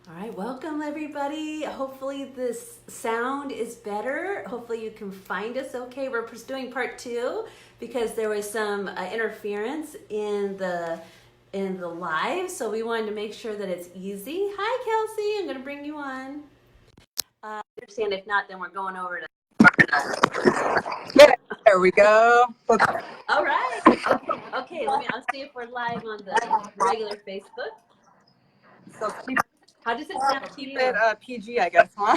All right, welcome everybody. Hopefully this sound is better. Hopefully you can find us okay. We're just doing part two because there was some interference in the live, so we wanted to make sure that it's easy. Hi Kelsey, I'm going to bring you on. Understand if not, then we're going over to. Yeah, there we go. All right. Okay, I'll see if we're live on the regular Facebook. So keep How does it sound to you? it PG, I guess, huh?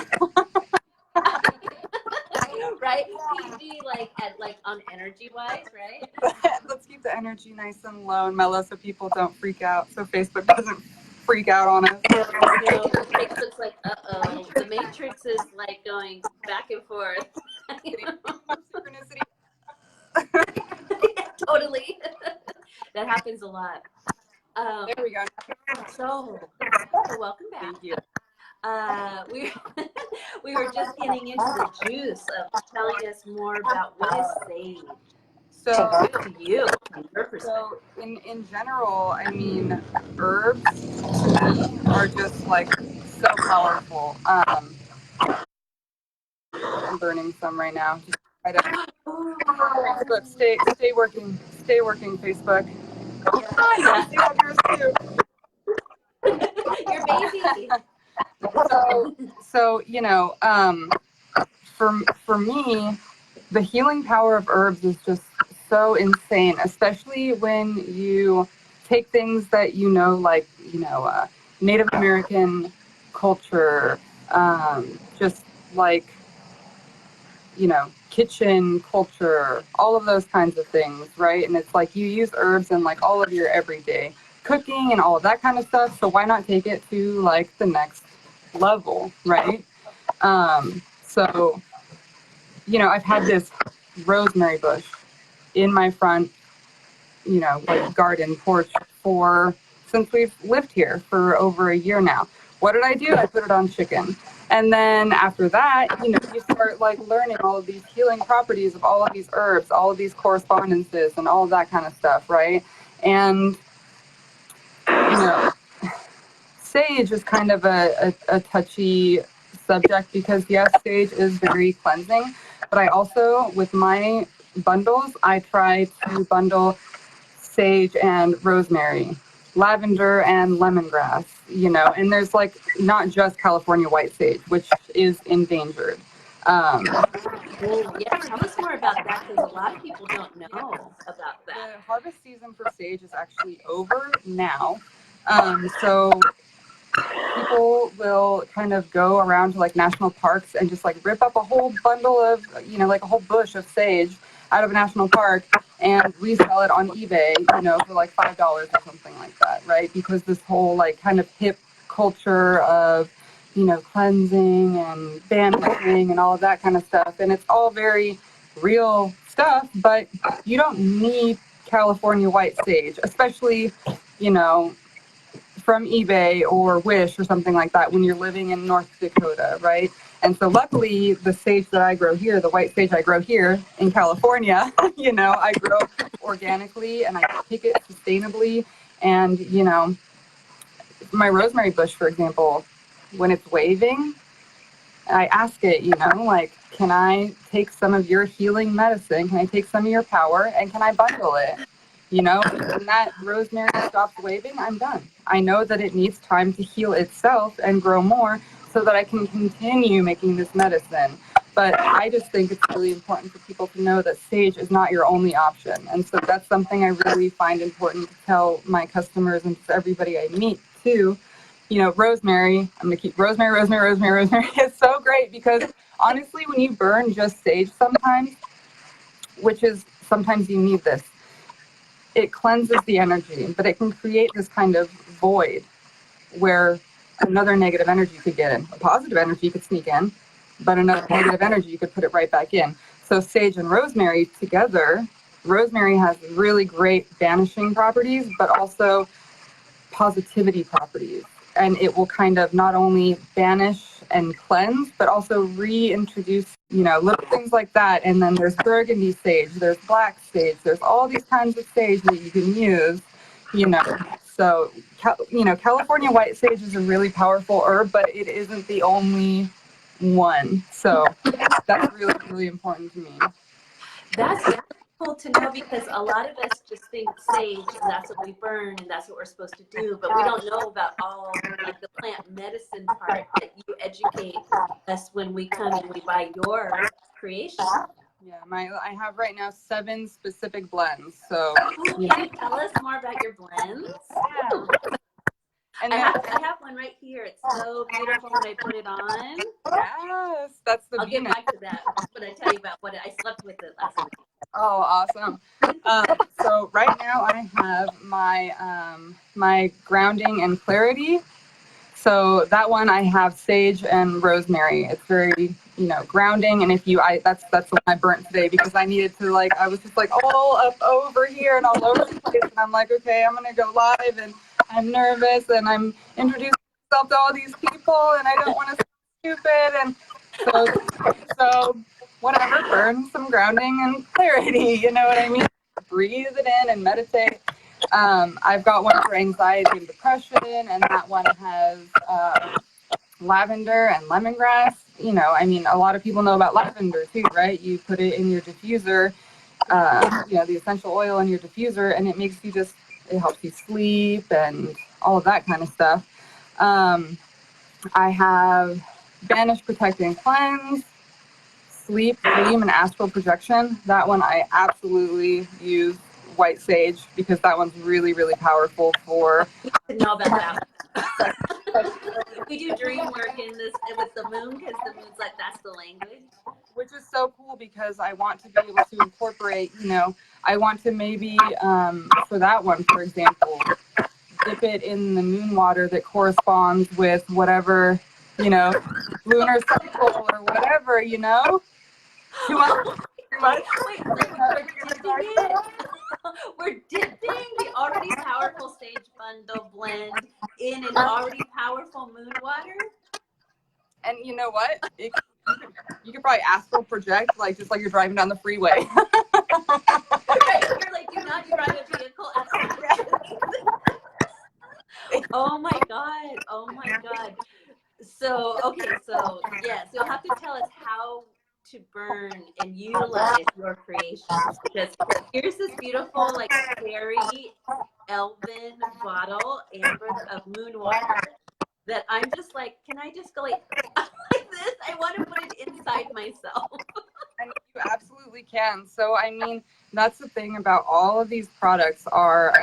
Right? PG like on energy wise, right? Let's keep the energy nice and low and mellow so people don't freak out. So Facebook doesn't freak out on us. No, Facebook's like, uh-oh, the matrix is like going back and forth. Synchronicity. Totally. That happens a lot. There we go. So welcome back. Thank you. We were just getting into the juice of telling us more about what is sage to you from your perspective. So in general, I mean, herbs to me are just like so powerful. I'm burning some right now. Just try to Facebook, stay working, Facebook. Yeah. You have yours too. Your baby. So you know, for me, the healing power of herbs is just so insane, especially when you take things that like Native American culture, just like kitchen culture, all of those kinds of things, right? And it's like you use herbs in like all of your everyday cooking and all of that kind of stuff. So why not take it to like the next level, right? So I've had this rosemary bush in my front, like garden porch since we've lived here for over a year now. What did I do? I put it on chicken. And then after that, you start like learning all of these healing properties of all of these herbs, all of these correspondences and all of that kind of stuff, right? And, sage is kind of a touchy subject because yes, sage is very cleansing, but I also, with my bundles, I try to bundle sage and rosemary, lavender and lemongrass, and there's like not just California white sage, which is endangered. Well, yeah, tell us more about that because a lot of people don't know about that. The harvest season for sage is actually over now. So people will kind of go around to like national parks and just like rip up a whole bundle of, like a whole bush of sage out of a national park and resell it on eBay, for like $5 or something like that, right? Because this whole like kind of hip culture of, cleansing and banishing and all of that kind of stuff. And it's all very real stuff, but you don't need California white sage, especially, from eBay or Wish or something like that when you're living in North Dakota, right? And so luckily the sage that I grow here, the white sage I grow here in California, I grow organically and I pick it sustainably. And, my rosemary bush, for example, when it's waving, I ask it, like, can I take some of your healing medicine? Can I take some of your power and can I bundle it? When that rosemary stops waving, I'm done. I know that it needs time to heal itself and grow more so that I can continue making this medicine. But I just think it's really important for people to know that sage is not your only option. And so that's something I really find important to tell my customers and to everybody I meet too. Rosemary, I'm going to keep rosemary. It's so great because honestly, when you burn just sage sometimes, which is sometimes you need this, it cleanses the energy, but it can create this kind of void where another negative energy could get in. A positive energy could sneak in, but another negative energy, you could put it right back in. So sage and rosemary together, rosemary has really great banishing properties, but also positivity properties. And it will kind of not only banish and cleanse, but also reintroduce, little things like that. And then there's burgundy sage, there's black sage, there's all these kinds of sage that you can use, So California white sage is a really powerful herb, but it isn't the only one. So that's really, really important to me. That's very cool to know because a lot of us just think sage and that's what we burn and that's what we're supposed to do, but we don't know about all like the plant medicine part that you educate us when we come and we buy your creation. Yeah, I have right now 7 specific blends. So Can you tell us more about your blends? yeah. And I have one right here. It's so beautiful when I put it on. Yes, that's the I'll get back to that when I tell you about what I slept with it last night. Oh, awesome. So right now I have my grounding and clarity. So that one I have sage and rosemary. It's very, grounding. And that's the one I burnt today because I needed to I was just all up over here and all over the place. And I'm like, okay, I'm going to go live and I'm nervous and I'm introducing myself to all these people and I don't want to sound stupid. And so whatever, burn some grounding and clarity. You know what I mean? Breathe it in and meditate. I've got one for anxiety and depression, and that one has lavender and lemongrass. A lot of people know about lavender too, right? You put it in your diffuser, the essential oil in your diffuser, and it makes it helps you sleep and all of that kind of stuff. I have banish, protect, and cleanse, sleep, dream, and astral projection. That one I absolutely use white sage because that one's really, really powerful for. To know about that. We do dream work in this with the moon because the moon's that's the language. Which is so cool because I want to be able to incorporate, I want to maybe, for that one, for example, dip it in the moon water that corresponds with whatever, lunar cycle or whatever, Too much? Wait, we're dipping it? We're dipping the already powerful sage bundle blend in an already powerful moon water? And you know what? You could probably astral project, just like you're driving down the freeway. Right, you're do not drive a vehicle. Oh my God. So, okay, so yes, you'll have to tell us how to burn and utilize your creations because here's this beautiful fairy elven bottle amber of moon water that I'm just can I just go like this? I want to put it inside myself. And you absolutely can. So that's the thing about all of these products are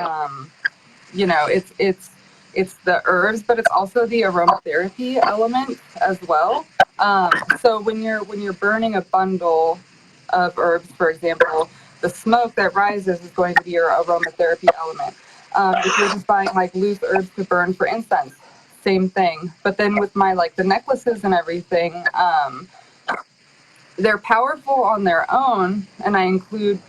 it's the herbs, but it's also the aromatherapy element as well. So when you're burning a bundle of herbs, for example, the smoke that rises is going to be your aromatherapy element. If you're just buying loose herbs to burn for incense, same thing. But then with my the necklaces and everything, they're powerful on their own, and I include,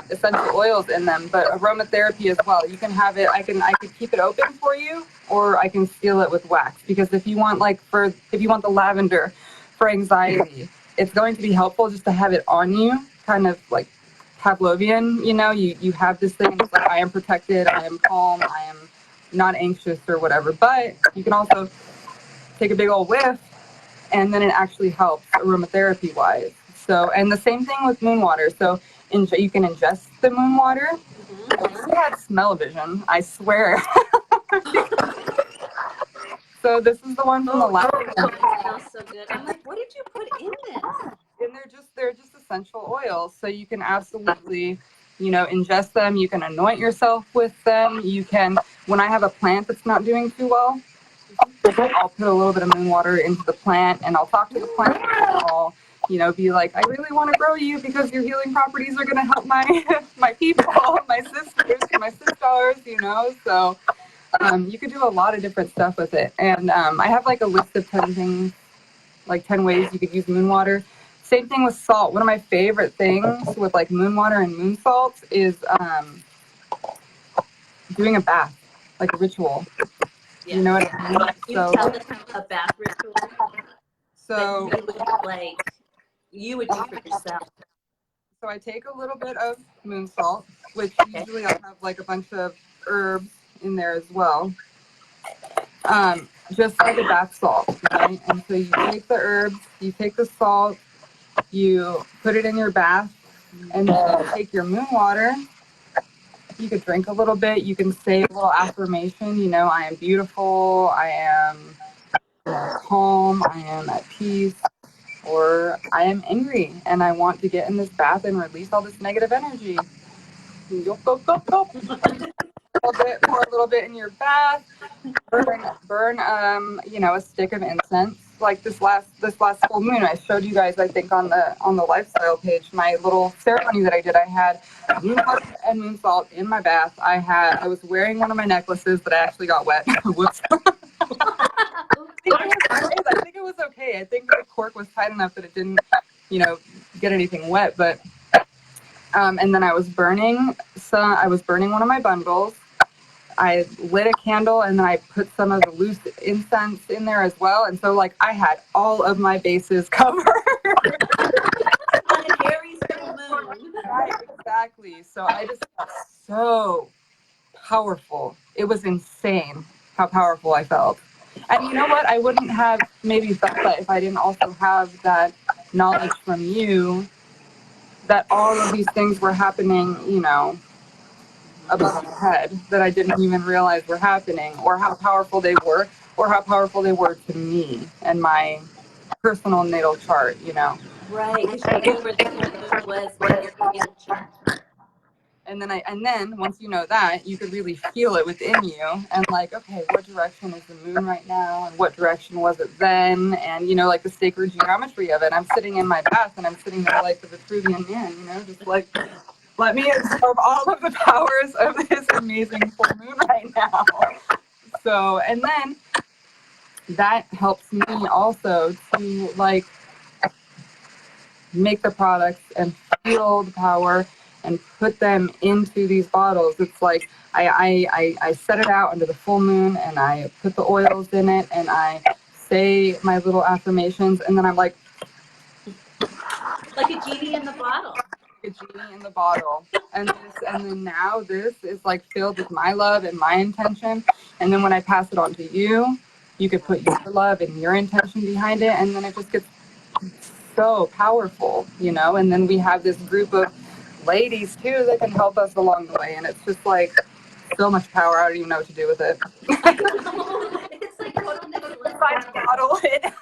essential oils in them, but aromatherapy as well. You can have it, I could keep it open for you, or I can seal it with wax. Because if you want if you want the lavender for anxiety, it's going to be helpful just to have it on you, kind of like Pavlovian, you have this thing, it's I am protected, I am calm, I am not anxious or whatever. But you can also take a big old whiff, and then it actually helps aromatherapy wise. So, and the same thing with moon water. So you can ingest the moon water. I just had smell-o-vision, I swear. So this is the one from the last one. It smells so good. I'm like, what did you put in this? And they're just essential oils. So you can absolutely, ingest them. You can anoint yourself with them. You can, when I have a plant that's not doing too well, I'll put a little bit of moon water into the plant and I'll talk to the plant and I'll, be like, I really want to grow you because your healing properties are going to help my people, my sisters, my sisters, so you could do a lot of different stuff with it. And I have a list of 10 things, 10 ways you could use moon water. Same thing with salt. One of my favorite things with moon water and moon salts is doing a bath, a ritual. Yeah. You know what I mean? You tell us a bath ritual so that you would do for yourself. So I take a little bit of moon salt, which usually I'll have a bunch of herbs in there as well. Just like a bath salt, right? And so you take the herbs, you take the salt, you put it in your bath, and then you take your moon water. You could drink a little bit. You can say a little affirmation, you know, I am beautiful, I am calm, I am at peace, or I am angry and I want to get in this bath and release all this negative energy. Yup, yup, yup, yup. Pour a little bit in your bath. Burn, you know, a stick of incense. Like this last full moon, I showed you guys, I think, on the lifestyle page, my little ceremony that I did. I had moon water and moon salt in my bath. I was wearing one of my necklaces, but I actually got wet. Whoops. I think it was okay. I think the cork was tight enough that it didn't, you know, get anything wet. But and then I was burning one of my bundles. I lit a candle and then I put some of the loose incense in there as well. And so, like, I had all of my bases covered. On an Aries moon. Right, exactly. So I just felt so powerful. It was insane how powerful I felt. And you know what? I wouldn't have maybe felt that if I didn't also have that knowledge from you that all of these things were happening, you know, above my head that I didn't even realize were happening, or how powerful they were, or how powerful they were to me and my personal natal chart, you know. Right, because you knew where the full moon was in your natal chart. And then once you know that, you could really feel it within you and like, okay, what direction is the moon right now? And what direction was it then? And, you know, like the sacred geometry of it. I'm sitting in my bath and I'm sitting there like the Vitruvian man, you know, just like, let me absorb all of the powers of this amazing full moon right now. So, and then that helps me also to like make the products and feel the power and put them into these bottles. It's like I set it out under the full moon and I put the oils in it and I say my little affirmations and then I'm like a genie in the bottle. A genie in the bottle. And then now this is like filled with my love and my intention. And then when I pass it on to you, you could put your love and your intention behind it, and then it just gets so powerful, you know. And then we have this group of ladies too that can help us along the way, and it's just like so much power. I don't even know what to do with it. It's like total next level. Bottle it.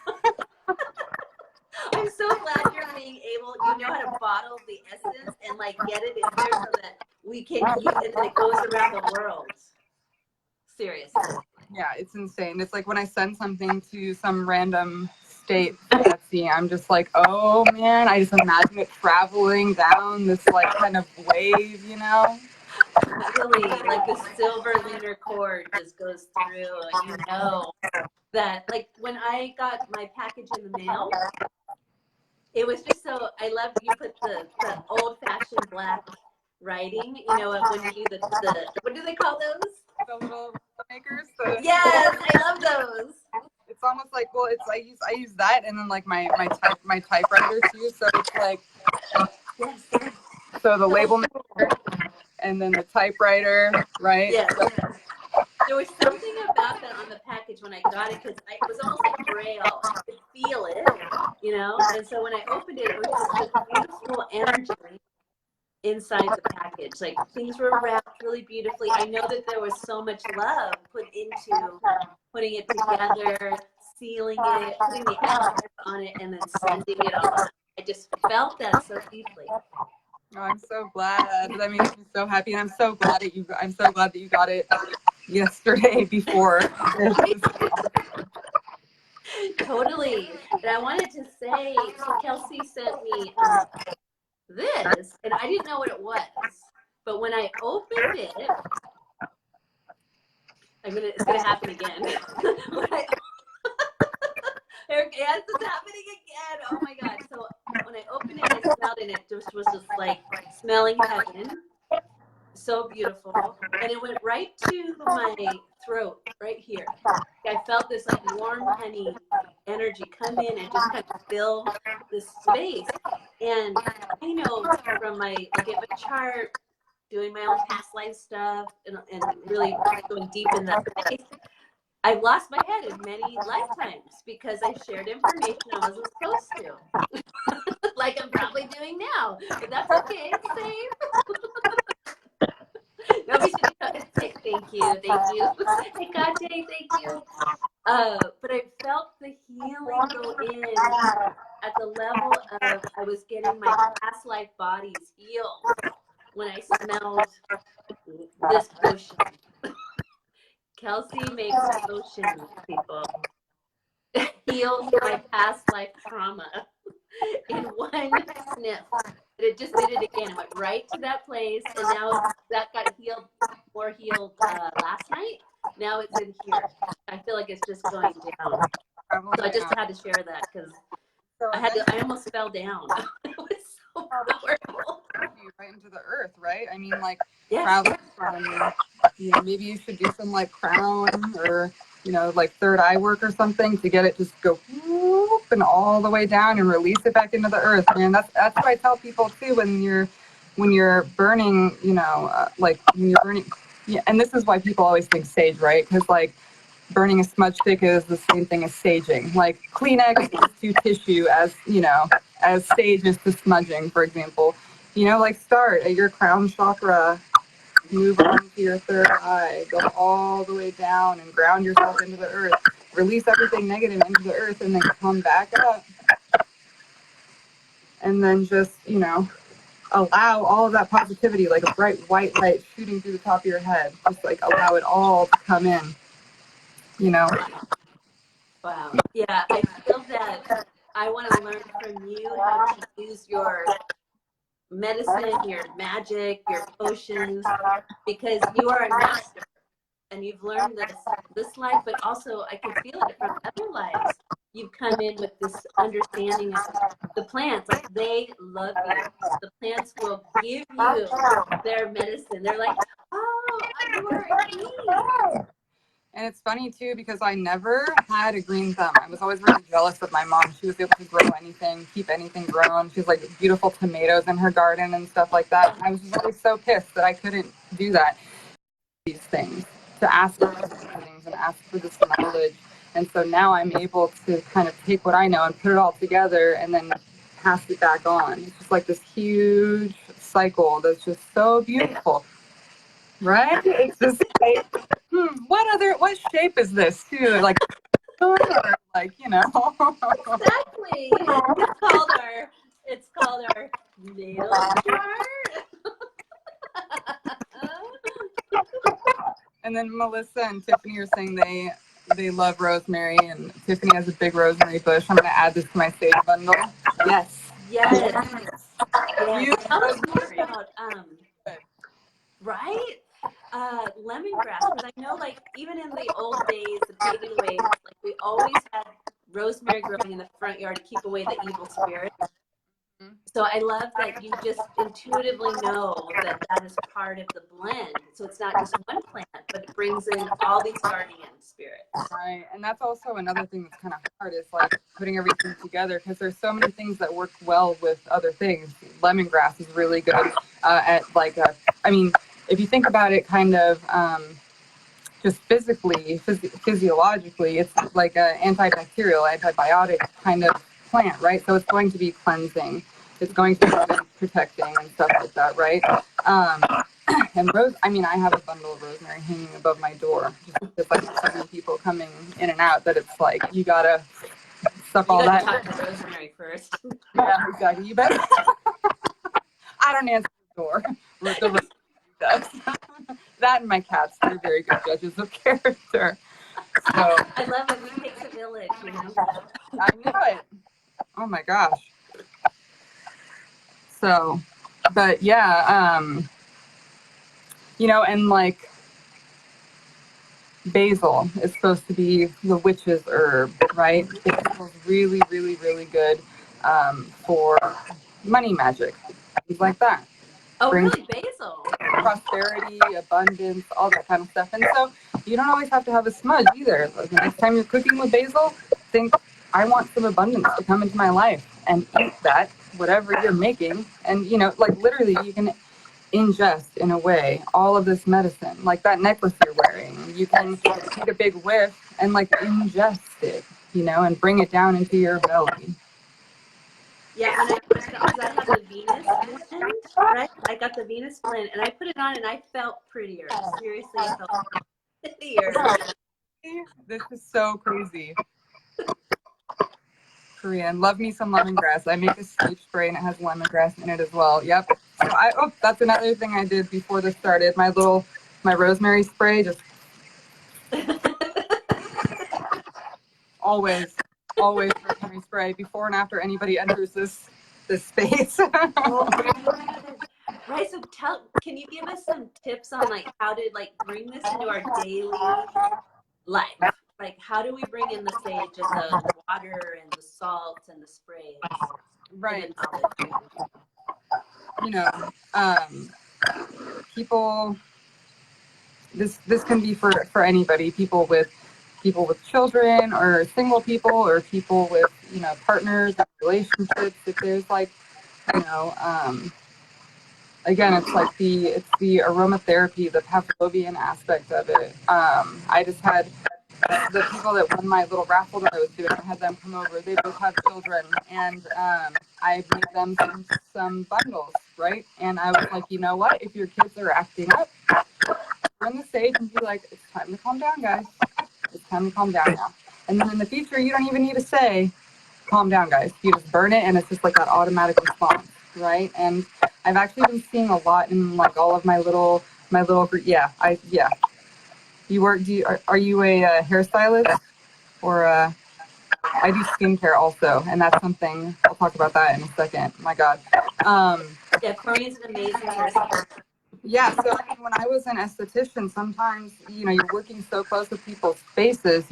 I'm so glad you're being able, you know how to bottle the essence and like get it in there so that we can use it and it goes around the world. Seriously. Yeah, it's insane. It's like when I send something to some random state Etsy, I'm just like, oh man, I just imagine it traveling down this like kind of wave, you know? Really, like the silver lunar cord just goes through and you know that, like when I got my package in the mail, it was just so, I loved you put the old fashioned black writing, you know, when you do the what do they call those? The little makers. Yes, I love those. It's almost like, well, it's I use that and then like my typewriter too. So it's like, yes. So the label maker and then the typewriter, right? Yes. There was something about that on the package when I got it because it was almost like braille. I could feel it, you know. And so when I opened it, it was just this beautiful energy inside the package. Like things were wrapped really beautifully. I know that there was so much love put into putting it together, sealing it, putting the address on it, and then sending it off. I just felt that so deeply. Oh, I'm so glad. That makes me so happy, and I'm so glad that you got it yesterday before. Totally. And I wanted to say, so Kelsey sent me this, and I didn't know what it was. But when I opened it, it's gonna happen again. Yes, it's happening again. Oh my God. So when I opened it, I smelled it, and it just was just like smelling heaven. So beautiful. And it went right to my throat, right here. I felt this like warm honey energy come in and just kind of fill this space. And I know from my, like if a chart doing my own past life stuff and really going deep in that space, I lost my head in many lifetimes because I shared information I wasn't supposed to. Like I'm probably doing now, but that's okay. It's safe. Nobody should say thank you. Hey, God, thank you. But I felt the healing go in at the level of I was getting my past life bodies healed when I smelled this potion. Kelsey makes potions, people. Heals my past life trauma in one sniff. But it just did it again. It went right to that place, and now that got more healed last night. Now it's in here. I feel like it's just going down. So I just had to share that because I almost fell down. It was so powerful. Right into the earth, right? I mean, like, yes. traveling from, maybe you should do some like crown or, like third eye work or something to get it just go whoop and all the way down and release it back into the earth. Man, that's what I tell people too when you're burning, like when you're burning. Yeah, and this is why people always think sage, right? Because like burning a smudge stick is the same thing as saging. Like Kleenex is to tissue as sage is to smudging, for example. Like start at your crown chakra, move on to your third eye, go all the way down and ground yourself into the earth. Release everything negative into the earth and then come back up. And then just, allow all of that positivity, like a bright white light shooting through the top of your head. Just like allow it all to come in, Wow. Yeah, I feel that I want to learn from you how to use your medicine, your magic, your potions, because you are a master and you've learned this life, but also I can feel it from other lives. You've come in with this understanding of the plants, like they love you. The plants will give you their medicine. They're like, oh, you are a king. And it's funny too, because I never had a green thumb. I was always really jealous of my mom. She was able to grow anything, keep anything growing. She has like beautiful tomatoes in her garden and stuff like that. I was just always so pissed that I couldn't do that. These things, to ask for these things and ask for this knowledge. And so now I'm able to kind of take what I know and put it all together and then pass it back on. It's just like this huge cycle that's just so beautiful. Right? It's just like, what shape is this too? Like, like, Exactly. It's called our natal chart. And then Melissa and Tiffany are saying they love rosemary, and Tiffany has a big rosemary bush. I'm going to add this to my sage bundle. Yes. Yes. Tell us more about right? Lemongrass, because I know, like, even in the old days, the pagan ways, like, we always had rosemary growing in the front yard to keep away the evil spirits. So I love that you just intuitively know that that is part of the blend. So it's not just one plant, but it brings in all these guardian spirits. Right, and that's also another thing that's kind of hard is like putting everything together, because there's so many things that work well with other things. Lemongrass is really good at like, if you think about it kind of just physically, physiologically, it's like an antibacterial, antibiotic kind of plant, right? So it's going to be cleansing. It's going to be protecting and stuff like that, right? And I have a bundle of rosemary hanging above my door. Just because like so many people coming in and out that it's like, you gotta suck all that. Talk to rosemary first. Yeah, exactly. You better. I don't answer the door. The rosemary does. That and my cats, they're very good judges of character. So I love it. It takes a village, I know it. Oh my gosh. So, but yeah, and like basil is supposed to be the witch's herb, right? Basil is really, really, really good for money magic, things like that. Oh, really? Basil? Prosperity, abundance, all that kind of stuff. And so you don't always have to have a smudge either. Like the next time you're cooking with basil, think, I want some abundance to come into my life, and eat that, whatever you're making. And, like literally you can ingest, in a way, all of this medicine, like that necklace you're wearing. You can take a big whiff and like ingest it, you know, and bring it down into your belly. Yeah, when I because I have the Venus blend, right? I got the Venus blend, and I put it on, and I felt prettier. Seriously, I felt prettier. This is so crazy. Korean. Love me some lemongrass. I make a sleep spray and it has lemongrass in it as well. Yep. So that's another thing I did before this started. My rosemary spray, just always rosemary spray before and after anybody enters this space. Oh, right. So can you give us some tips on like how to like bring this into our daily life? Like, how do we bring in the sage and the water and the salt and the sprays? Right. And you know, people, this can be for anybody, people with children, or single people, or people with, you know, partners and relationships. If there's like, you know, again, it's the aromatherapy, the Pavlovian aspect of it. I just had the people that won my little raffle that I was doing, I had them come over. They both have children, and I made them some bundles, right? And I was like, you know what? If your kids are acting up, turn the stage and be like, it's time to calm down, guys. It's time to calm down now. And then in the future, you don't even need to say, calm down, guys. You just burn it, and it's just like that automatic response, right? And I've actually been seeing a lot in like all of my little yeah. Are you a hairstylist, or I do skincare also, and that's something I'll talk about that in a second. My God. yeah, Corey's an amazing hairstylist. Yeah, so when I was an esthetician, sometimes, you know, you're working so close with people's faces,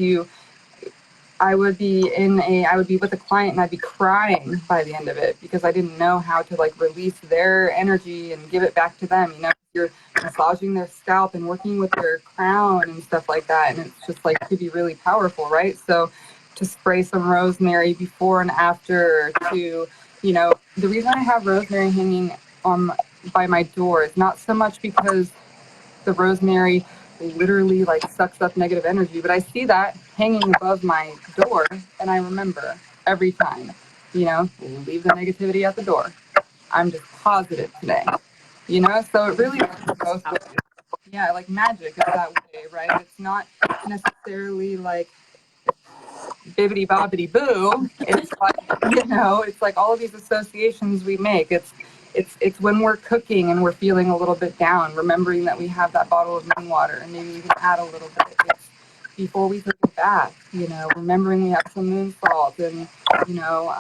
I would be with a client and I'd be crying by the end of it, because I didn't know how to like release their energy and give it back to them. You know, you're massaging their scalp and working with their crown and stuff like that. And it's just like, could be really powerful, right? So to spray some rosemary before and after, to, you know, the reason I have rosemary hanging by my door is not so much because the rosemary literally like sucks up negative energy, but I see that hanging above my door, and I remember every time, you know, leave the negativity at the door. I'm just positive today, you know. So it really goes with, yeah, like magic is that way, right? It's not necessarily like bibbity bobbity boo. It's like, you know, it's like all of these associations we make. It's when we're cooking and we're feeling a little bit down, remembering that we have that bottle of moon water, and maybe we can add a little bit. It's before we take a bath, you know, remembering we have some moon salt, and, you know,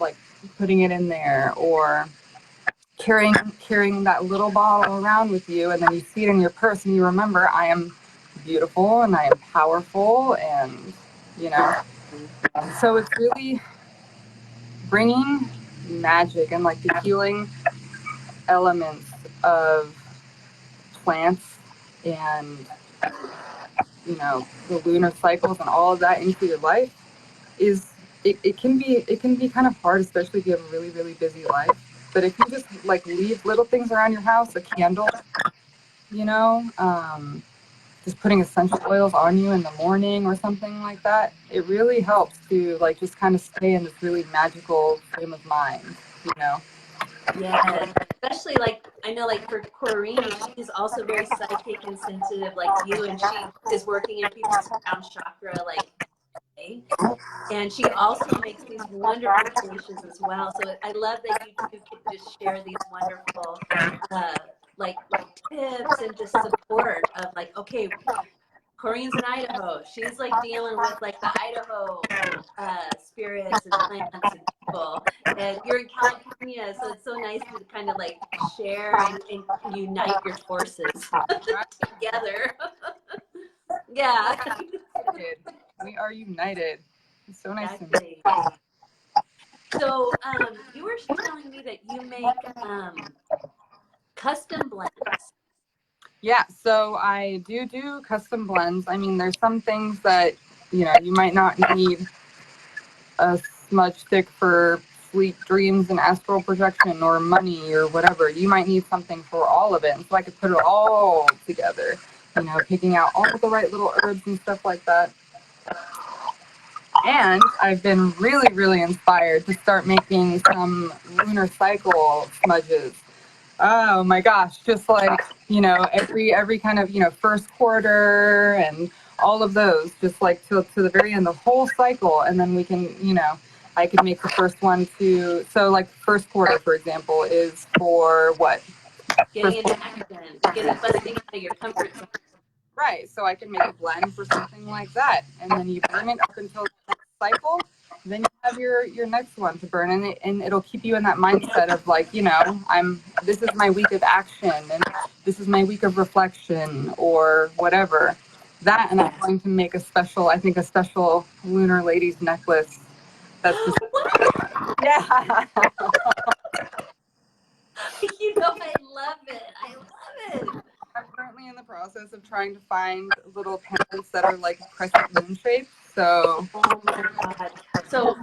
like putting it in there, or carrying that little bottle around with you, and then you see it in your purse and you remember, I am beautiful and I am powerful, and, you know. So it's really bringing magic and like the healing elements of plants, and, you know, the lunar cycles and all of that into your life is, it can be kind of hard, especially if you have a really, really busy life. But if you just like leave little things around your house, a candle, you know, just putting essential oils on you in the morning or something like that, it really helps to like just kind of stay in this really magical frame of mind, you know. Yeah, especially like I know like for Corrine, she's also very psychic and sensitive like you, and she is working in people's crown chakra like today. And she also makes these wonderful creations as well. So I love that you two can just share these wonderful like tips and just support of like, okay, Corinne's in Idaho. She's like dealing with like the Idaho spirits and plants and people. And you're in California, so it's so nice to kind of like share and unite your forces together. Yeah. We are united. It's so nice Exactly. to meet you. So you were telling me that you make custom blends. Yeah, so I do custom blends. I mean, there's some things that, you know, you might not need a smudge stick for sleep, dreams, and astral projection, or money, or whatever. You might need something for all of it. And so I could put it all together, you know, picking out all the right little herbs and stuff like that. And I've been really, really inspired to start making some lunar cycle smudges. Oh my gosh, just like, you know, every kind of, you know, first quarter and all of those, just like to the very end, the whole cycle. And then we can, you know, I could make the first one to, so like first quarter, for example, is for what? Getting into action, getting busting out of your comfort zone. Right, so I can make a blend for something like that. And then you burn it up until the next cycle. Then you have your next one to burn, and it'll keep you in that mindset of like, you know, this is my week of action, and this is my week of reflection, or whatever. That, and I'm going to make a special lunar ladies necklace. That's just yeah. You know, I love it. I love it. I'm currently in the process of trying to find little pendants that are like crescent moon shaped. So, oh my God. So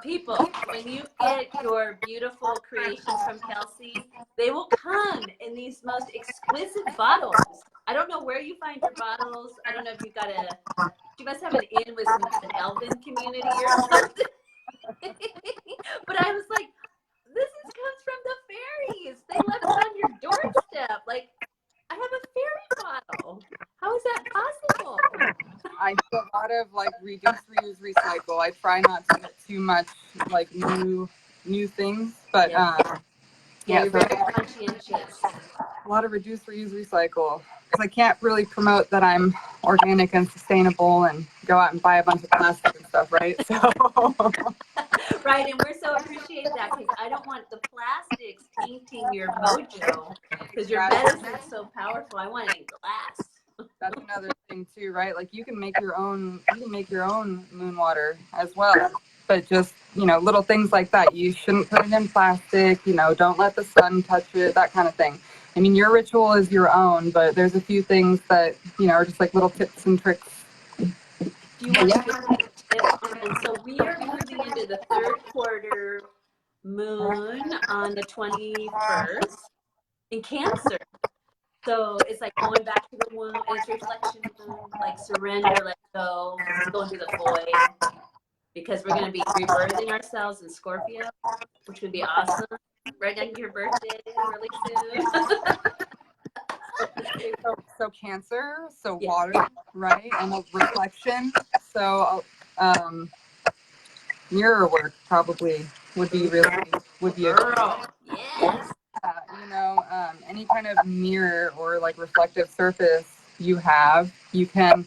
people, when you get your beautiful creations from Kelsey, they will come in these most exquisite bottles. I don't know where you find your bottles. I don't know if you must have an in with an elven community or something. But I was like, comes from the fairies. They left it on your doorstep. Like, I have a fairy bottle. How is that possible? I do a lot of like reduce, reuse, recycle. I try not to get too much like new things, but yeah, you're so very conscientious. a lot of reduce, reuse, recycle. Because I can't really promote that I'm organic and sustainable and go out and buy a bunch of plastic and stuff, right? So right, and we're so appreciate that because I don't want the plastics tainting your mojo because your medicine's so powerful. I want it in glass. That's another thing too, right? Like you can make your own moon water as well. But just, you know, little things like that. You shouldn't put it in plastic, you know, don't let the sun touch it, that kind of thing. I mean, your ritual is your own, but there's a few things that, you know, are just like little tips and tricks. Do you want to give tips? And so we are moving into the third quarter moon on the 21st in Cancer. So it's like going back to the womb, and it's reflection moon, like surrender, let go, go into the void. Because we're going to be rebirthing ourselves in Scorpio, which would be awesome. Right after your birthday, really soon. So Cancer, so water, right? And a reflection. So mirror work probably would be a girl. Yes. You know, any kind of mirror or like reflective surface you have, you can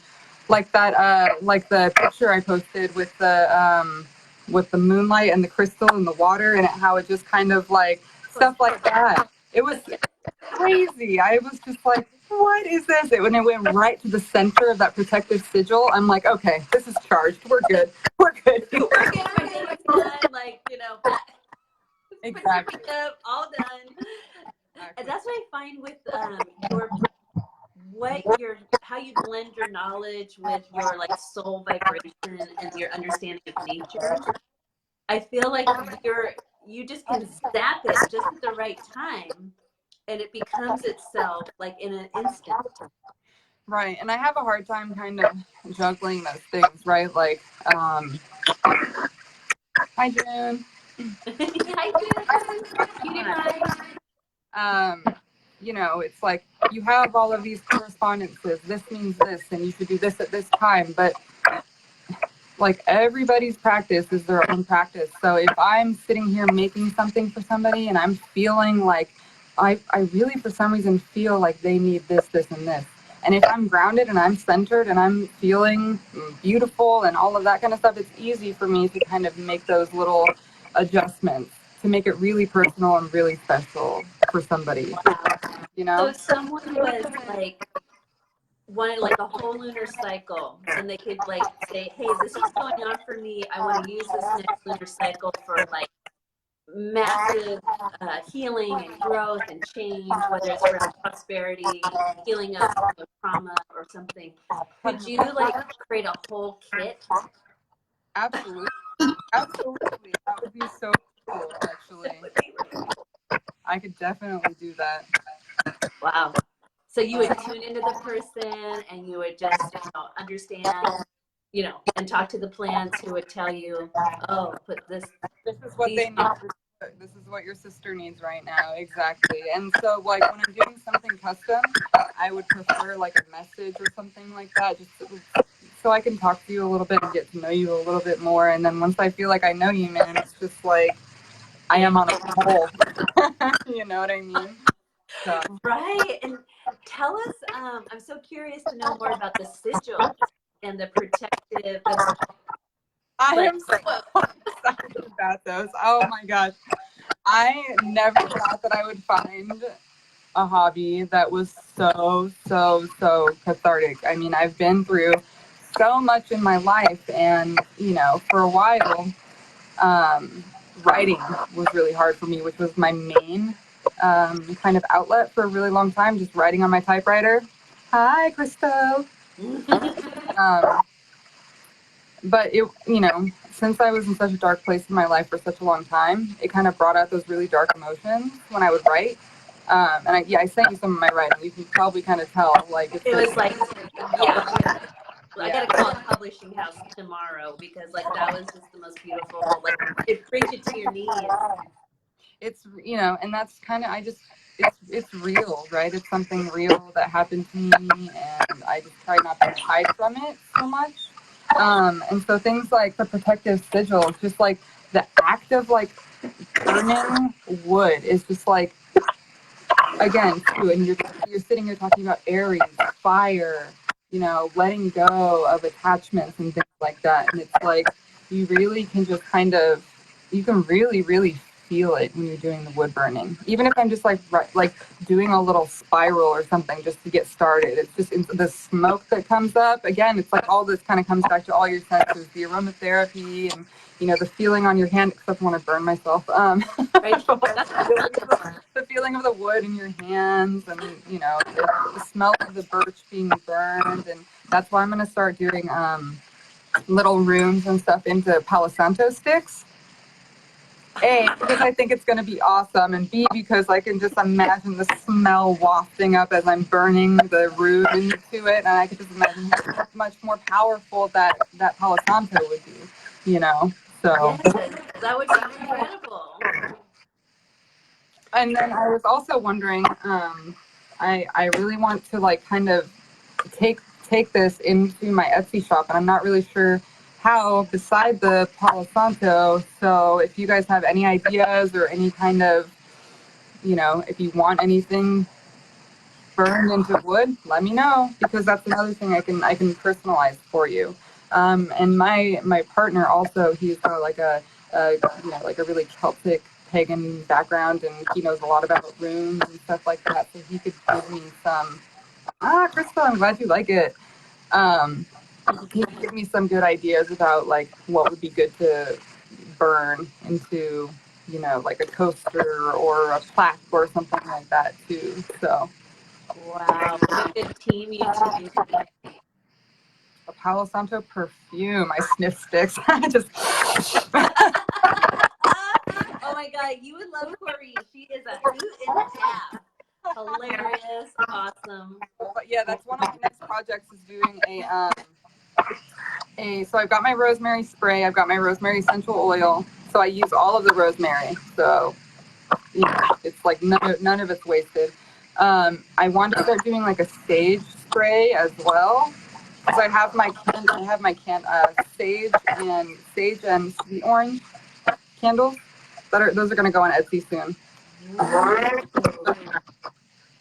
like that like the picture I posted with the moonlight and the crystal and the water and how it just kind of like stuff like that. It was crazy. I was just like, what is this? When it went right to the center of that protective sigil, I'm like, okay, this is charged. We're good. We're good. We're good. It's done. Like, you know, exactly. All done. And that's what I find with how you blend your knowledge with your like soul vibration and your understanding of nature. I feel like you just can zap it just at the right time and it becomes itself like in an instant. Right. And I have a hard time kind of juggling those things, right? Like, hi June. Hi June. You know, it's like you have all of these correspondences. This means this, and you should do this at this time. But like everybody's practice is their own practice. So if I'm sitting here making something for somebody and I'm feeling like I really for some reason feel like they need this, this, and this. And if I'm grounded and I'm centered and I'm feeling beautiful and all of that kind of stuff, it's easy for me to kind of make those little adjustments to make it really personal and really special for somebody. You know? So if someone was like wanted like a whole lunar cycle and they could like say, hey, this is going on for me. I want to use this next lunar cycle for like massive healing and growth and change, whether it's for prosperity, healing of trauma or something. Could you like create a whole kit? Absolutely. Absolutely. That would be so cool, actually. That would be really cool. I could definitely do that. Wow. So you would tune into the person and you would just, understand, and talk to the plants who would tell you, oh, put this. This is what they need. This is what your sister needs right now. Exactly. And so, like, when I'm doing something custom, I would prefer like a message or something like that, just so I can talk to you a little bit and get to know you a little bit more. And then once I feel like I know you, man, it's just like I am on a roll. You know what I mean? So. Right. And tell us, I'm so curious to know more about the sigils and the protective. I am so excited about those. Oh my gosh. I never thought that I would find a hobby that was so cathartic. I mean, I've been through so much in my life, and, for a while, writing was really hard for me, which was my main kind of outlet for a really long time, just writing on my typewriter. Hi, Crystal. But it, since I was in such a dark place in my life for such a long time, it kind of brought out those really dark emotions when I would write. And I sent you some of my writing. You can probably kind of tell, like, it was like, yeah. I gotta call a publishing house tomorrow because, like, that was just the most beautiful. Like, it brings you to your knees. It's, and that's kind of, it's real, right? It's something real that happened to me, and I just try not to hide from it so much. And so things like the protective sigil, just like the act of like burning wood is just like, again, too, and you're sitting here talking about Aries, fire, letting go of attachments and things like that. And it's like, you really can just you can really, really feel it when you're doing the wood burning. Even if I'm just like doing a little spiral or something just to get started, it's just the smoke that comes up. Again, it's like all this kind of comes back to all your senses, the aromatherapy and, the feeling on your hand, except I want to burn myself. The feeling of the wood in your hands and, the smell of the birch being burned. And that's why I'm going to start doing little runes and stuff into Palo Santo sticks. A, because I think it's going to be awesome, and B, because I can just imagine the smell wafting up as I'm burning the root into it, and I can just imagine how much more powerful that Palo Santo would be, so. Yes, that would be incredible. And then I was also wondering, I really want to, like, kind of take this into my Etsy shop, and I'm not really sure how beside the Palo Santo. So if you guys have any ideas or any kind of, if you want anything burned into wood, let me know, because that's another thing I can personalize for you. And my partner also, he's got like a really Celtic pagan background, and he knows a lot about runes and stuff like that. So he could give me some. Crystal, I'm glad you like it. He could give me some good ideas about like what would be good to burn into, like a coaster or a plaque or something like that too. So. Wow, what a good team you two. A Palo Santo perfume. I sniff sticks. Just. Oh my God, you would love Corey. She is a hoot and a half. Hilarious, awesome. But yeah, that's one of my next projects, is doing so I've got my rosemary spray, I've got my rosemary essential oil, so I use all of the rosemary, so it's like none of it's wasted. I want to start doing like a sage spray as well, because I have my sage and sweet orange candles. Those are going to go on Etsy soon.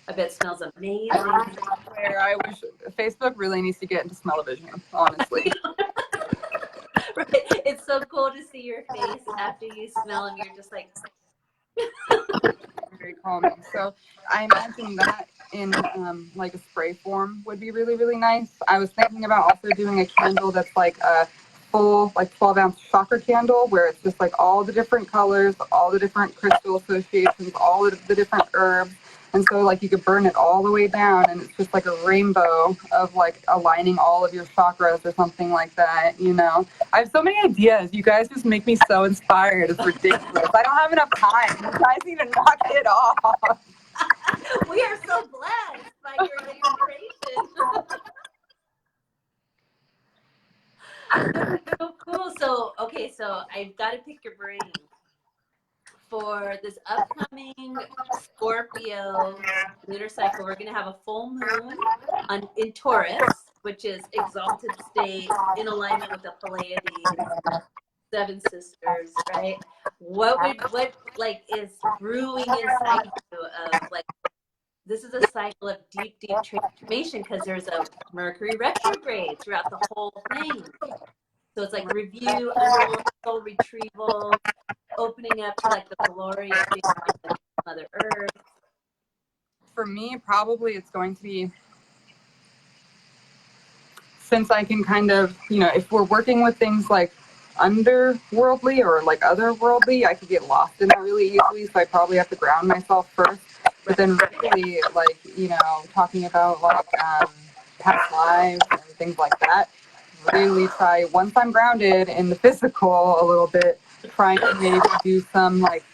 I bet it smells amazing. I wish Facebook really needs to get into smell-o-vision, honestly. Right. It's so cool to see your face after you smell them. You're just like. Very calming. So I imagine that in like a spray form would be really, really nice. I was thinking about also doing a candle that's like a full, like 12-ounce chakra candle, where it's just like all the different colors, all the different crystal associations, all of the different herbs, And so like you could burn it all the way down and it's just like a rainbow of like aligning all of your chakras or something like that, you know. I have so many ideas. You guys just make me so inspired. It's ridiculous. I don't have enough time. You guys need to knock it off. We are so blessed by your inspiration. So cool. So, okay, so I've got to pick your brain for this upcoming Scorpio lunar cycle. We're going to have a full moon in Taurus, which is exalted state in alignment with the Pleiades, seven sisters, right? What like is brewing inside you of like, this is a cycle of deep transformation because there's a Mercury retrograde throughout the whole thing. So it's like review, underworld, soul retrieval, opening up to like the glory of being with Mother Earth. For me, probably it's going to be, since I can kind of, you know, if we're working with things like underworldly or like otherworldly, I could get lost in that really easily. So I probably have to ground myself first. But then really, like, you know, talking about like past lives and things like that, really try, once I'm grounded in the physical a little bit, trying to maybe do some like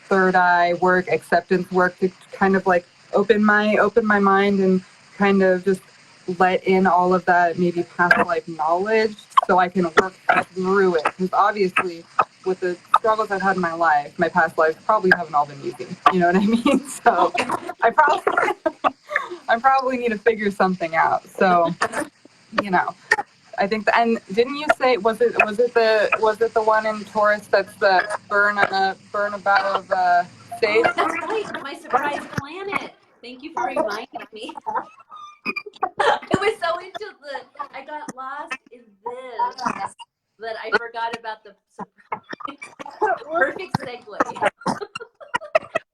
third eye work, acceptance work to kind of like open my mind and kind of just let in all of that maybe past life knowledge so I can work through it. Because obviously with the struggles I've had in my life, my past lives probably haven't all been easy. You know what I mean? So I probably need to figure something out. So, you know, I think, and didn't you say, was it the one in Taurus that's the burnabout of sage? Oh, that's right, my surprise planet. Thank you for reminding me. I was so into I got lost in this that I forgot about the surprise. Perfect segue.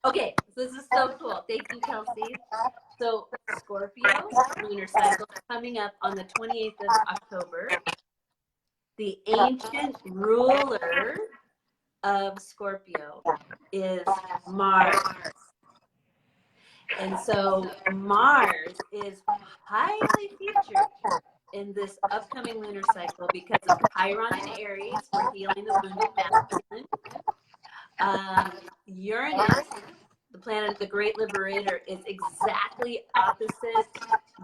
Okay, so this is so cool. Thank you, Kelsey. So Scorpio lunar cycle coming up on the 28th of October. The ancient ruler of Scorpio is Mars. And so Mars is highly featured in this upcoming lunar cycle because of Chiron in Aries for healing the wounded masculine. Uranus, the planet of the great liberator, is exactly opposite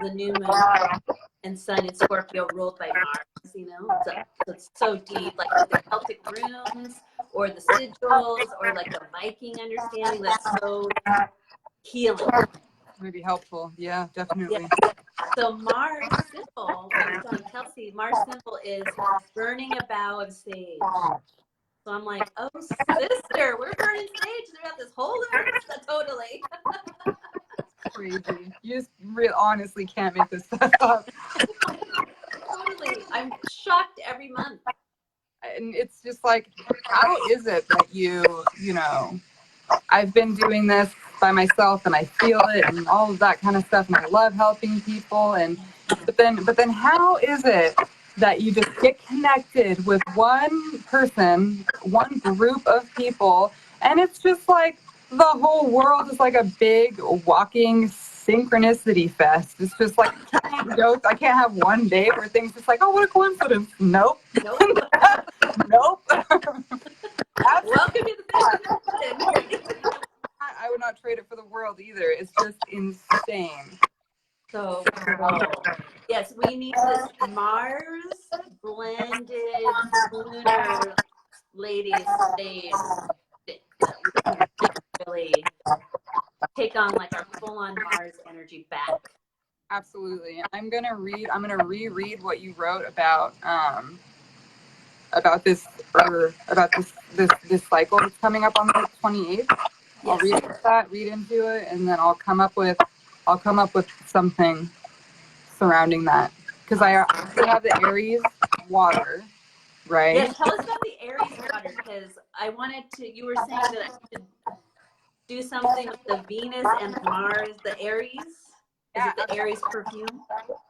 the new moon and sun in Scorpio ruled by Mars, you know? So it's so deep, like the Celtic runes or the sigils or like the Viking understanding that's so healing. Maybe helpful. Yeah, definitely. Yeah. So Mars symbol, I was telling Kelsey, Mars symbol is burning a bough of sage. So I'm like, oh, sister, we're burning sage throughout this whole earth. Totally. Crazy. You just honestly can't make this stuff up. Totally. I'm shocked every month. And it's just like, how is it that you know, I've been doing this by myself and I feel it and all of that kind of stuff and I love helping people but then how is it that you just get connected with one person, one group of people, and it's just like the whole world is like a big walking synchronicity fest. It's just like I can't have one day where things just like, oh, what a coincidence. Nope. Nope. Welcome to the I would not trade it for the world either. It's just insane. So yes, we need this Mars blended lunar ladies stage that we can really take on like our full-on Mars energy back. Absolutely. I'm gonna reread what you wrote about this cycle that's coming up on the 28th. Yes. I'll read into it, and then I'll come up with something surrounding that, because I also have the Aries water, right? Yes, tell us about the Aries water, because I wanted to. You were saying that I should do something with the Venus and the Mars, the Aries. Is it the Aries perfume?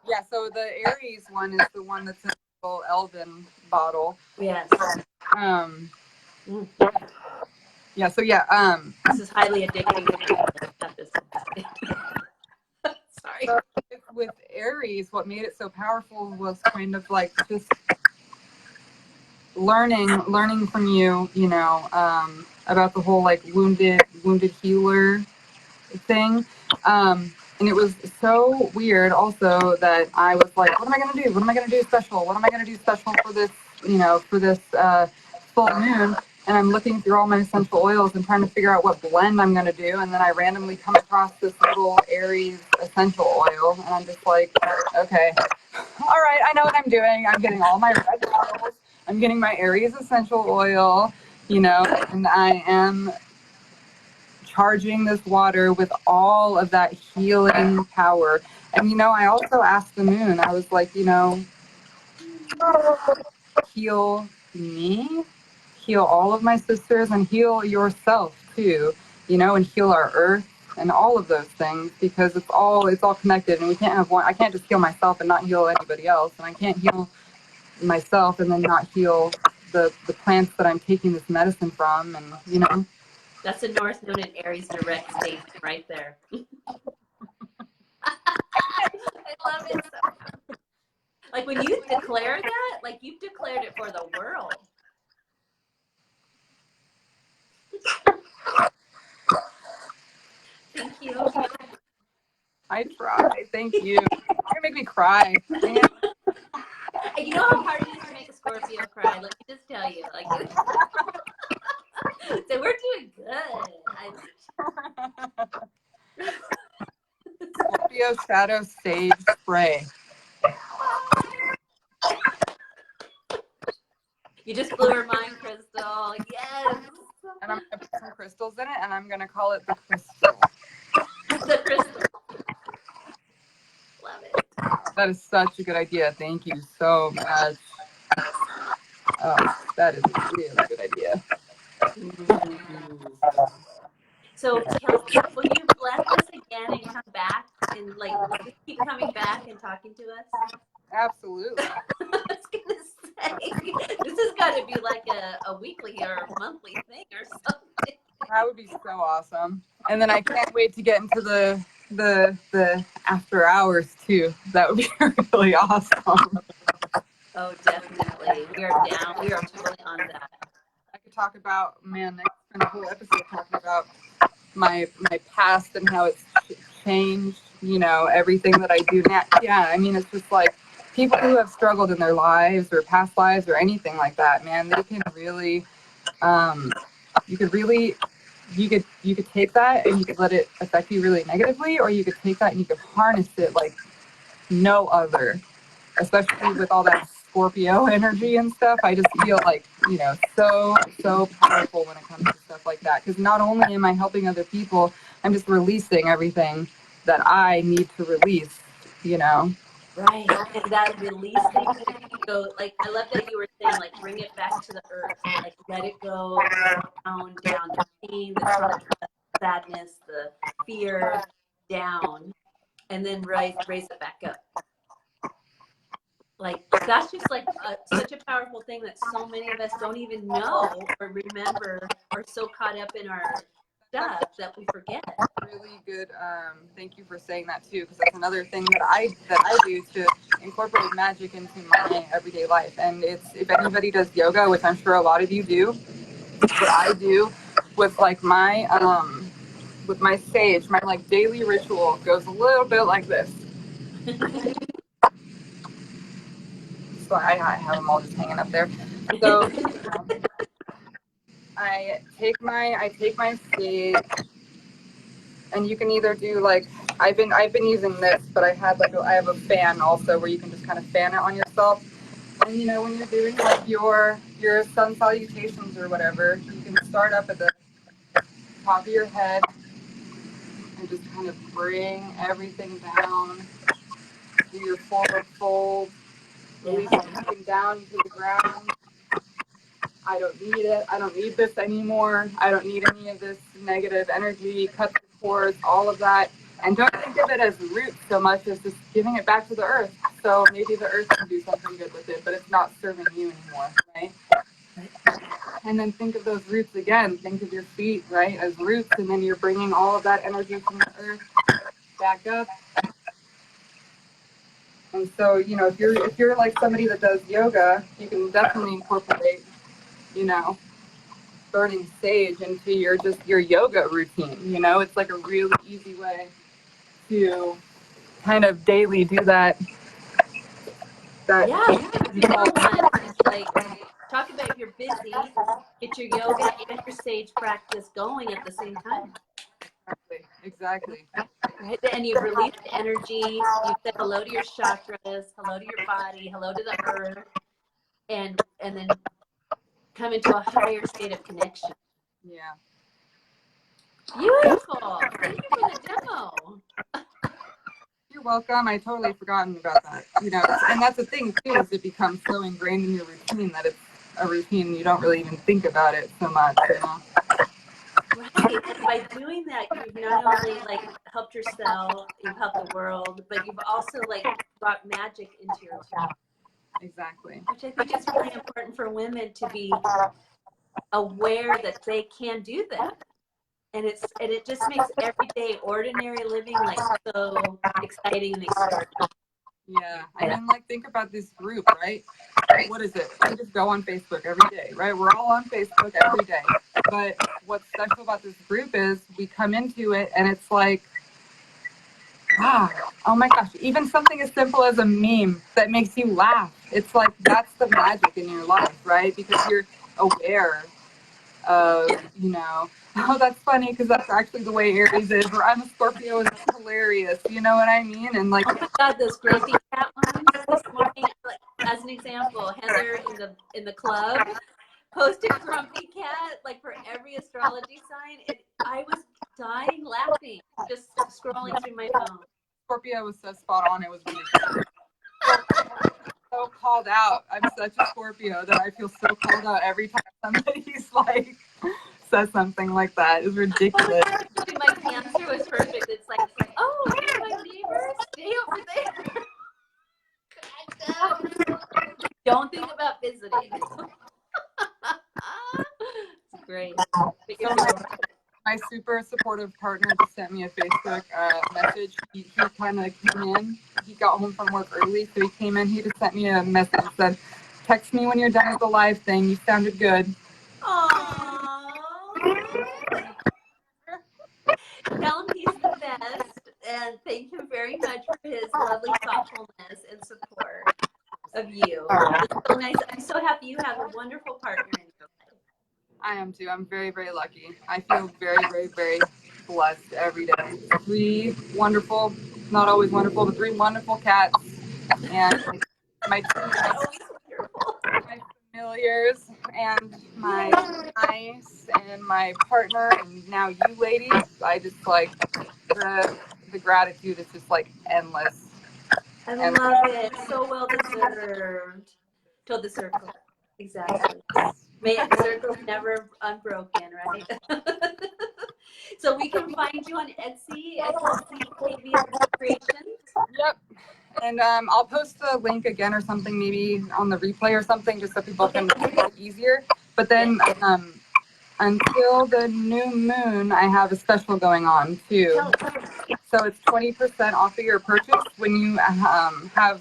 Yeah. So the Aries one is the one that's in the little Elven bottle. Yes. Yeah. So yeah. This is highly addicting. with Aries, what made it so powerful was kind of like just learning from you, you know, about the whole like wounded healer thing. And it was so weird also that I was like, what am I going to do? What am I going to do special? What am I going to do special for this, you know, for this full moon? And I'm looking through all my essential oils and trying to figure out what blend I'm going to do. And then I randomly come across this little Aries essential oil. And I'm just like, okay, all right, I know what I'm doing. I'm getting all my red oils. I'm getting my Aries essential oil, you know, and I am charging this water with all of that healing power. And, you know, I also asked the moon, I was like, you know, heal me, heal all of my sisters, and heal yourself too, you know, and heal our earth and all of those things, because it's all connected, and we can't have one. I can't just heal myself and not heal anybody else, and I can't heal myself and then not heal the plants that I'm taking this medicine from. And, you know, That's a North Node in Aries direct statement right there. I love it so much. Like when you declare that, like you've declared it for the world. Thank you. I try. Thank you. You're gonna make me cry. You know how hard it is to make a Scorpio cry? Let me just tell you. Like, so we're doing good. Scorpio Shadow Sage Spray. You just blew her mind, Crystal. Yes. And I'm gonna put some crystals in it, and I'm gonna call it the crystal. The crystal. Love it. That is such a good idea. Thank you so much. Oh, that is a really good idea. So, Kelsey, will you bless us again and come back and like just keep coming back and talking to us? Absolutely. I was gonna say this has got to be like a weekly or monthly thing or something. That would be so awesome. And then I can't wait to get into the after hours too. That would be really awesome. Oh, definitely. We are down. We are totally on that. I could talk about, man, I could spend a whole episode talking about my past and how it's changed, you know, everything that I do now. Yeah, I mean, it's just like people who have struggled in their lives or past lives or anything like that, man, they can really, you could take that and you could let it affect you really negatively, or you could take that and you could harness it like no other, especially with all that Scorpio energy and stuff. I just feel like, you know, so powerful when it comes to stuff like that, because not only am I helping other people, I'm just releasing everything that I need to release, you know. Right. And that releasing, go like I love that you were saying like bring it back to the earth, like let it go down, the pain, the struggle, the sadness, the fear down, and then raise it back up. Like that's just like such a powerful thing that so many of us don't even know or remember, or so caught up in our stuff that we forget. Really good. Thank you for saying that too, because that's another thing that I do to incorporate magic into my everyday life. And it's, if anybody does yoga, which I'm sure a lot of you do, what I do with like my with my sage, my like daily ritual goes a little bit like this. So I have them all just hanging up there. So I take my sage, and you can either do like, I've been using this, but I have a fan also where you can just kind of fan it on yourself. And you know, when you're doing like your sun salutations or whatever, you can start up at the top of your head and just kind of bring everything down. Do your forward fold, release everything down to the ground. I don't need it. I don't need this anymore. I don't need any of this negative energy. Cut the cords, all of that. And don't think of it as roots so much as just giving it back to the earth. So maybe the earth can do something good with it, but it's not serving you anymore, right? And then think of those roots again. Think of your feet, right, as roots, and then you're bringing all of that energy from the earth back up. And so, you know, if you're like somebody that does yoga, you can definitely incorporate, you know, burning sage into your yoga routine. You know, it's like a really easy way to kind of daily do that. Yeah, if you're one, like, talk about if you're busy, get your yoga and your sage practice going at the same time. Exactly. Right? And you've released energy, you've said hello to your chakras, hello to your body, hello to the earth, and then come into a higher state of connection. Yeah. Beautiful. Thank you for the demo. You're welcome. I totally forgotten about that. You know, and that's the thing too, is it becomes so ingrained in your routine that it's a routine you don't really even think about it so much, you know? Right. And by doing that, you've not only like helped yourself, you've helped the world, but you've also like brought magic into your life. Exactly. Which I think is really important for women to be aware that they can do that. And it just makes everyday ordinary living like so exciting and extraordinary. Yeah. I mean, like, think about this group, right? What is it? We just go on Facebook every day, right? We're all on Facebook every day. But what's special about this group is we come into it and it's like, oh my gosh, even something as simple as a meme that makes you laugh. It's like, that's the magic in your life, right? Because you're aware of, you know, oh, that's funny because that's actually the way Aries is, or I'm a Scorpio and it's hilarious. You know what I mean? And like, oh my God, those grumpy cat ones this morning, like, as an example, Heather in the club posted grumpy cat like for every astrology sign, and I was dying laughing just scrolling through my phone. Scorpio was so spot on. It was ridiculous. So called out. I'm such a Scorpio that I feel so called out every time somebody's like says something like that. It's ridiculous. Oh my Cancer was perfect. It's like, oh, you're my neighbor. Stay over there. Don't think about visiting. It's great. My super supportive partner just sent me a Facebook message. He kind of came in. He got home from work early, so he came in. He just sent me a message that said, text me when you're done with the live thing. You sounded good. Aww. Tell him he's the best, and thank him very much for his lovely thoughtfulness and support of you. It's so nice. I'm so happy you have a wonderful partner in your life. I am too. I'm very, very lucky. I feel very, very, very blessed every day. 3 wonderful, not always wonderful, but 3 wonderful cats. And my familiars and my nice and my partner and now you ladies. I just like the gratitude is just like endless. I love it. So well deserved. Till the circle. Exactly. May the circle never unbroken, right? So we can find you on Etsy at Kelsey KVLT Kreations. Yep. And I'll post the link again or something, maybe on the replay or something, just so people can make it easier. But then until the new moon, I have a special going on too. So it's 20% off of your purchase when you have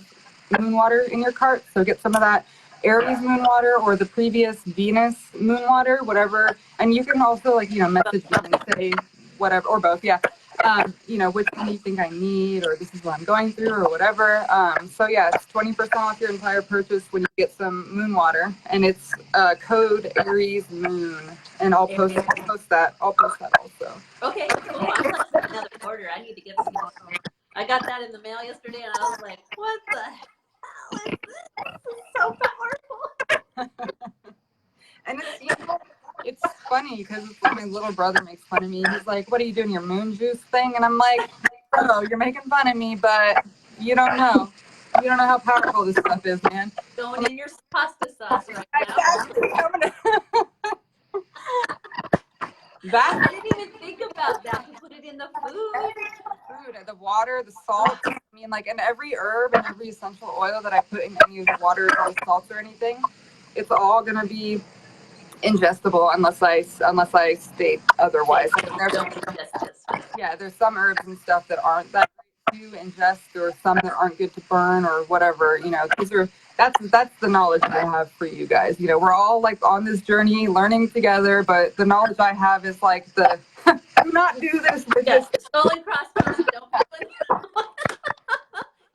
moon water in your cart. So get some of that Aries moon water or the previous Venus moon water, whatever. And you can also, like, you know, message me and say whatever, or both. Yeah. You know, which one you think I need, or this is what I'm going through, or whatever. So yeah, it's 20% off your entire purchase when you get some moon water, and it's code Aries Moon, and I'll post that. I'll post that also. Okay, cool. I'm like another order. I need to get some more. I got that in the mail yesterday, and I was like, what the hell is this? This is so powerful. And it's funny because my little brother makes fun of me. He's like, what are you doing, your moon juice thing? And I'm like, oh, you're making fun of me, but you don't know. You don't know how powerful this stuff is, man. Going in your pasta sauce right now. I didn't even think about that, to put it in the food. The water, the salt. I mean, like, and every herb and every essential oil that I put in any of the water or salts or anything, it's all going to be ingestible unless I state otherwise. There's some herbs and stuff that aren't that to ingest or some that aren't good to burn or whatever. You know, that's the knowledge that I have for you guys. You know, we're all like on this journey learning together, but the knowledge I have is like the do not do this with Yes, this. skull and crossbones. Don't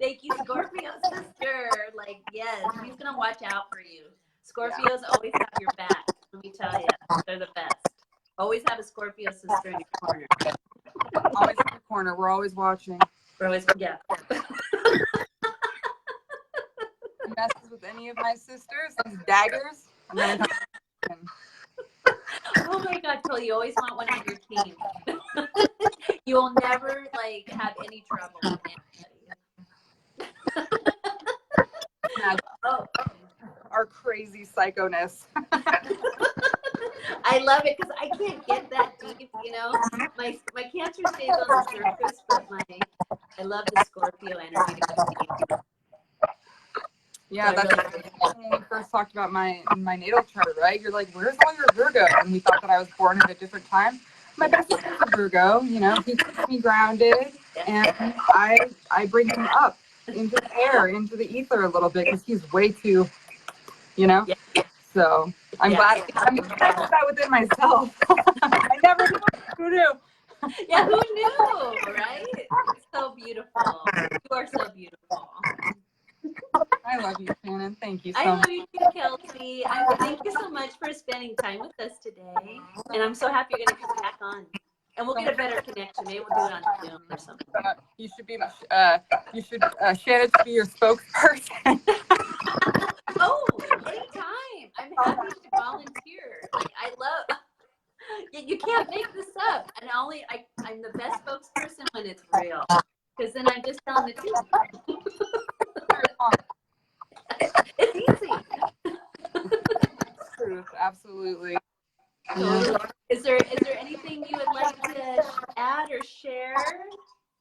Thank you, Scorpio sister. Like, yes, he's gonna watch out for you. Scorpios always have your back. Let me tell you, they're the best. Always have a Scorpio sister in your corner. Always in the corner. We're always watching. We're always, yeah. Messes with any of my sisters, these daggers. I'm gonna come. Oh my God, Cole, you always want one on your team. You will never like have any trouble with anybody. Oh. Our crazy psychoness. I love it because I can't get that deep, you know. My Cancer stays on the surface, but I love the Scorpio energy to go deep. Yeah, So that's when we first talked about my natal chart, right? You're like, where's all your Virgo? And we thought that I was born at a different time. My best friend is a Virgo, you know, he keeps me grounded, and I bring him up into the air, into the ether a little bit because he's way too, you know. Yeah. So I'm glad I'm glad that within myself. I never knew. Who knew? Yeah, who knew, right? It's so beautiful. You are so beautiful. I love you, Shannon. Thank you so I much. love you too, Kelsey. Thank you so much for spending time with us today. And I'm so happy you're going to come back on. And we'll get a better connection. Maybe we'll do it on Zoom or something. You should Shannon should be your spokesperson. Oh, anytime. I'm happy to volunteer. Like, I love, you can't make this up. And I'm the best spokesperson when it's real. Because then I'm just telling the truth. It's easy. Truth, absolutely. Totally. Is there anything you would like to add or share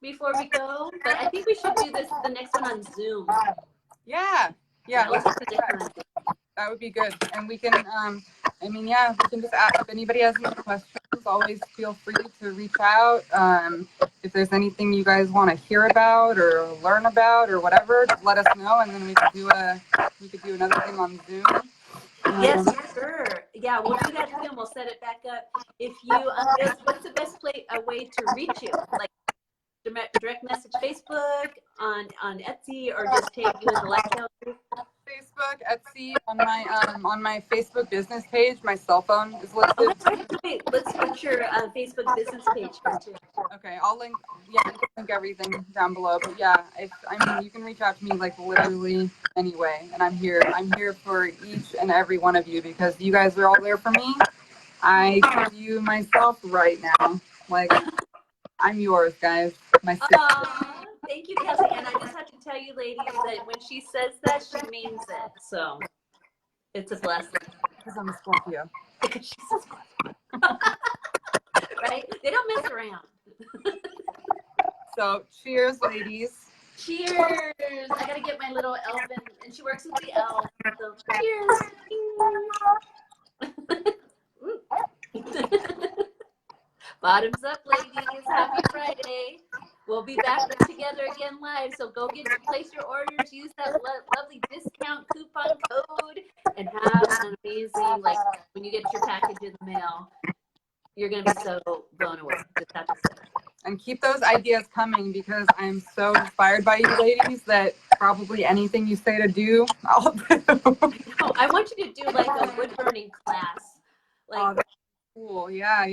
before we go? But I think we should do the next one on Zoom. Yeah, Let's do this one. that would be good. And we can, we can just ask if anybody has any questions. Always feel free to reach out. If there's anything you guys want to hear about or learn about or whatever, just let us know, and then we could do another thing on Zoom. Yes, sure. Yeah, we'll do that too. We'll set it back up. If you, what's the best way to reach you? Like direct message Facebook, on Etsy, or just take you as a lifestyle group? Facebook, Etsy, on my Facebook business page. My cell phone is listed. Wait, let's put your Facebook business page here too. Okay, I'll link everything down below. But yeah, you can reach out to me like literally anyway, and I'm here for each and every one of you because you guys are all there for me. I give you myself right now. Like, I'm yours, guys. My sister. Thank you, Kelsey. And I just have to tell you, ladies, that when she says that, she means it. So it's a blessing. Because I'm a Scorpio. Because she's a Scorpio. Right? They don't mess around. So, cheers, ladies. Cheers. I got to get my little elf in, and she works with the elf. So, cheers. Bottoms up, ladies. Happy Friday. We'll be back together again live. So go place your orders, use that lovely discount coupon code, and have an amazing, like, when you get your package in the mail, you're going to be so blown away. Just have to say. And keep those ideas coming because I'm so inspired by you ladies that probably anything you say to do, I'll do. No, I want you to do like a wood burning class. Like, cool. Yeah.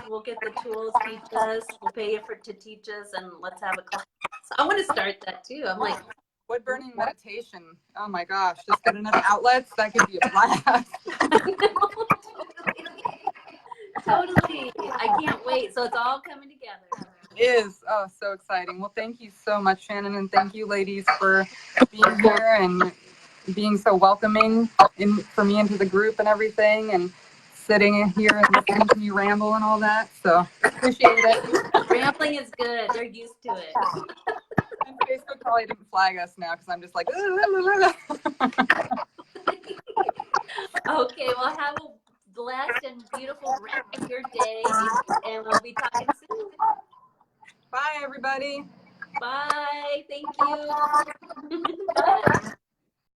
We'll get the tools, teach us. We'll pay you to teach us, and let's have a class. I want to start that too. I'm like, wood burning meditation. Oh my gosh, just get enough outlets. That could be a blast. Totally. I can't wait. So it's all coming together. It is. Oh, so exciting. Well, thank you so much, Shannon, and thank you, ladies, for being here and being so welcoming for me into the group and everything, and sitting here and listening to me ramble and all that. So appreciate it. Rambling is good. They're used to it. And Facebook probably didn't flag us now because I'm just like. Okay, well, have a blessed and beautiful rest of your day, and we'll be talking soon. Bye, everybody. Bye. Thank you. Bye.